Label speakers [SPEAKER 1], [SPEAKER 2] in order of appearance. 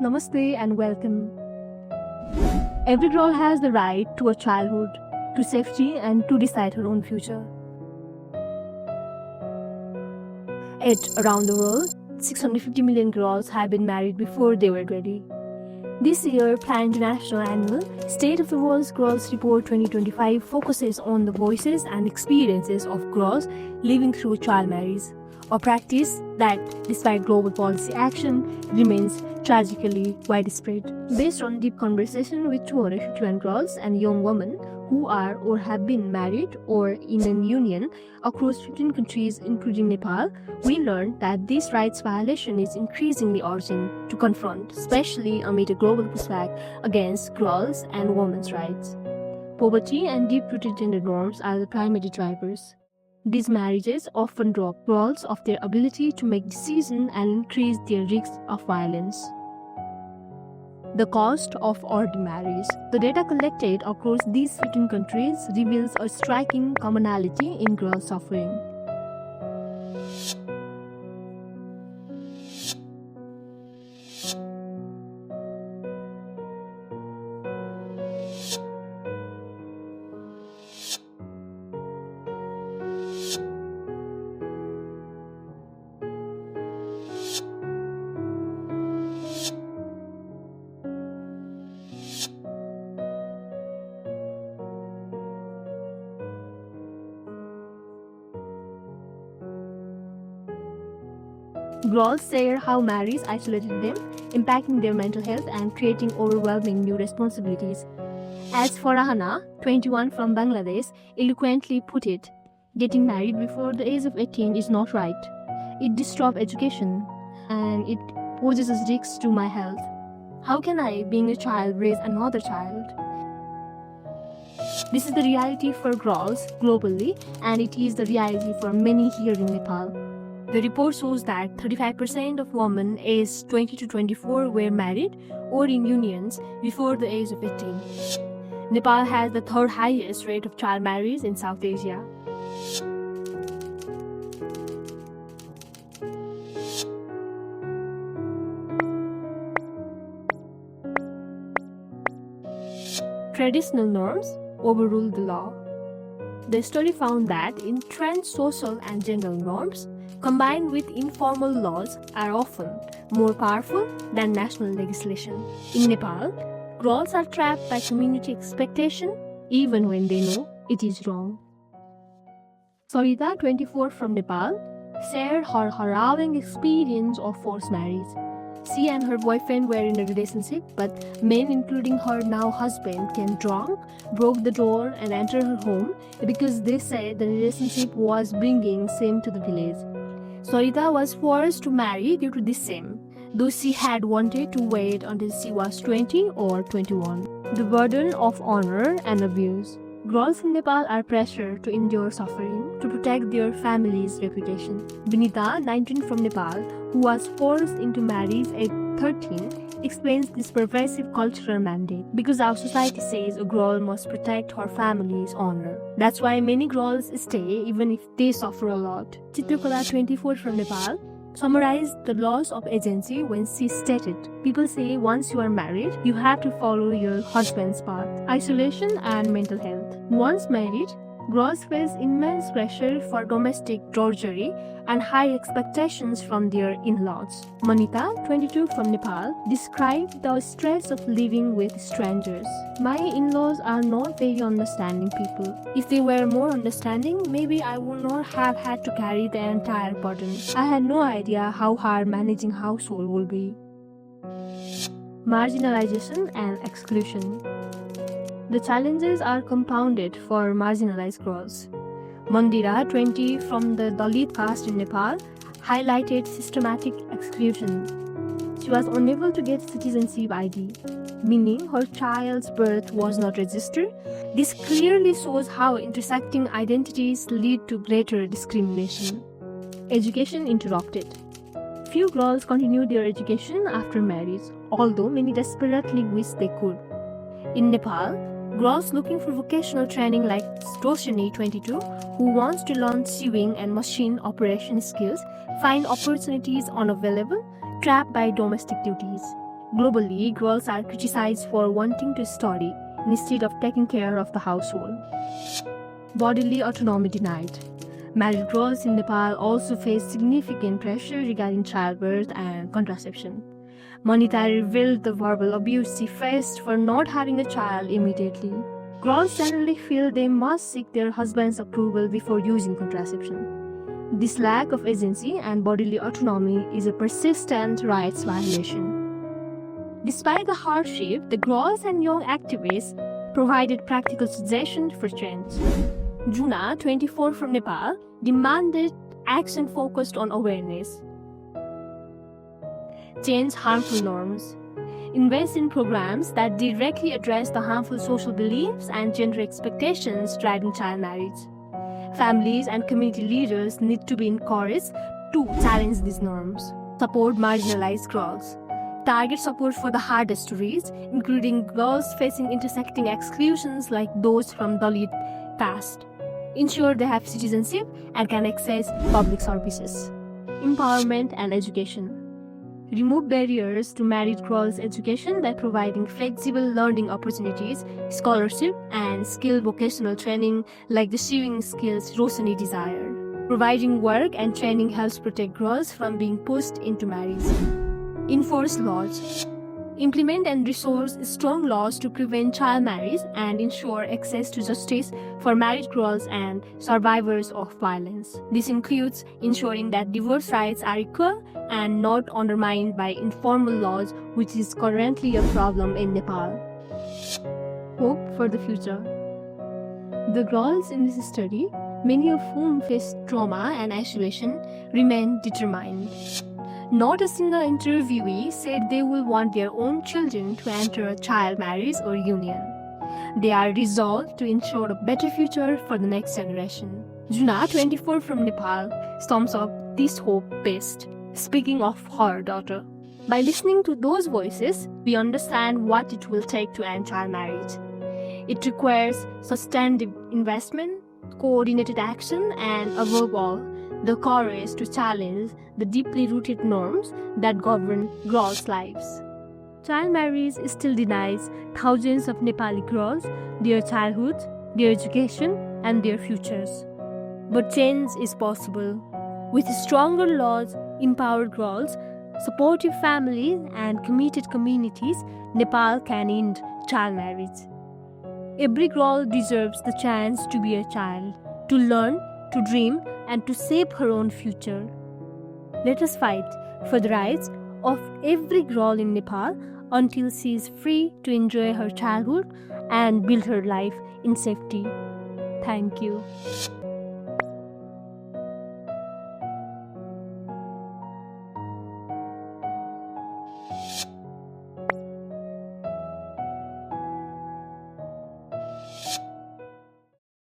[SPEAKER 1] Namaste and welcome. Every girl has the right to a childhood, to safety, and to decide her own future. Yet, around the world, 650 million girls have been married before they were ready. This year, Plan International Annual State of the World's Girls Report 2025 focuses on the voices and experiences of girls living through child marriage, a practice that, despite global policy action, remains tragically widespread. Based on deep conversation with 251 girls and young women who are or have been married or in an union across 15 countries including Nepal, we learned that this rights violation is increasingly urgent to confront, especially amid a global pushback against girls' and women's rights. Poverty and deep-rooted gender norms are the primary drivers. These marriages often rob girls of their ability to make decisions and increase their risk of violence. The cost of ordered marriage. The data collected across these 15 countries reveals a striking commonality in girl suffering. Girls share how marriage isolated them, impacting their mental health and creating overwhelming new responsibilities. As Farahana, 21 from Bangladesh, eloquently put it, getting married before the age of 18 is not right. It disrupts education and it poses risks to my health. How can I, being a child, raise another child? This is the reality for girls globally, and it is the reality for many here in Nepal. The report shows that 35% of women aged 20 to 24 were married or in unions before the age of 18. Nepal has the third highest rate of child marriage in South Asia. Traditional norms overrule the law. The study found that entrenched social and gender norms combined with informal laws are often more powerful than national legislation. In Nepal, girls are trapped by community expectation even when they know it is wrong. Sarita, 24 from Nepal, shared her harrowing experience of forced marriage. She and her boyfriend were in a relationship, but men, including her now husband, came drunk, broke the door and entered her home because they said the relationship was bringing shame to the village. Sarita was forced to marry due to this shame, though she had wanted to wait until she was 20 or 21. The burden of honor and abuse. Girls in Nepal are pressured to endure suffering to protect their family's reputation. Vinita, 19 from Nepal, who was forced into marriage at 13, explains this pervasive cultural mandate because our society says a girl must protect her family's honor. That's why many girls stay even if they suffer a lot. Chitrukala, 24 from Nepal, summarized the loss of agency when she stated, people say once you are married, you have to follow your husband's path. Isolation and mental health. Once married, girls face immense pressure for domestic drudgery and high expectations from their in-laws. Manita, 22 from Nepal, described the stress of living with strangers. My in-laws are not very understanding people. If they were more understanding, maybe I would not have had to carry the entire burden. I had no idea how hard managing household would be. Marginalization and exclusion. The challenges are compounded for marginalized girls. Mandira, 20 from the Dalit caste in Nepal, highlighted systematic exclusion. She was unable to get citizenship ID, meaning her child's birth was not registered. This clearly shows how intersecting identities lead to greater discrimination. Education interrupted. Few girls continued their education after marriage, although many desperately wish they could. In Nepal, girls looking for vocational training like Roshini, 22, who wants to learn sewing and machine operation skills, find opportunities unavailable, trapped by domestic duties. Globally, girls are criticized for wanting to study instead of taking care of the household. Bodily autonomy denied. Married girls in Nepal also face significant pressure regarding childbirth and contraception. Monetary revealed the verbal abuse she faced for not having a child immediately. Girls generally feel they must seek their husband's approval before using contraception. This lack of agency and bodily autonomy is a persistent rights violation. Despite the hardship, the girls and young activists provided practical suggestions for change. Juna, 24 from Nepal, demanded action focused on awareness. Change harmful norms. Invest in programs that directly address the harmful social beliefs and gender expectations driving child marriage. Families and community leaders need to be encouraged to challenge these norms. Support marginalized girls. Target support for the hardest to reach, including girls facing intersecting exclusions like those from Dalit caste. Ensure they have citizenship and can access public services. Empowerment and education. Remove barriers to married girls' education by providing flexible learning opportunities, scholarship, and skilled vocational training like the sewing skills Rosani desired. Providing work and training helps protect girls from being pushed into marriage. Enforce laws. Implement and resource strong laws to prevent child marriage and ensure access to justice for married girls and survivors of violence. This includes ensuring that divorce rights are equal and not undermined by informal laws, which is currently a problem in Nepal. Hope for the future. The girls in this study, many of whom faced trauma and isolation, remain determined. Not a single interviewee said they will want their own children to enter a child marriage or union. They are resolved to ensure a better future for the next generation. Juna, 24 from Nepal, sums up this hope best, speaking of her daughter. By listening to those voices, we understand what it will take to end child marriage. It requires sustained investment, coordinated action, and above all, the courage to challenge the deeply rooted norms that govern girls' lives. Child marriage still denies thousands of Nepali girls their childhood, their education, and their futures. But change is possible. With stronger laws, empowered girls, supportive families, and committed communities, Nepal can end child marriage. Every girl deserves the chance to be a child, to learn, to dream, and to shape her own future. Let us fight for the rights of every girl in Nepal until she is free to enjoy her childhood and build her life in safety. Thank you.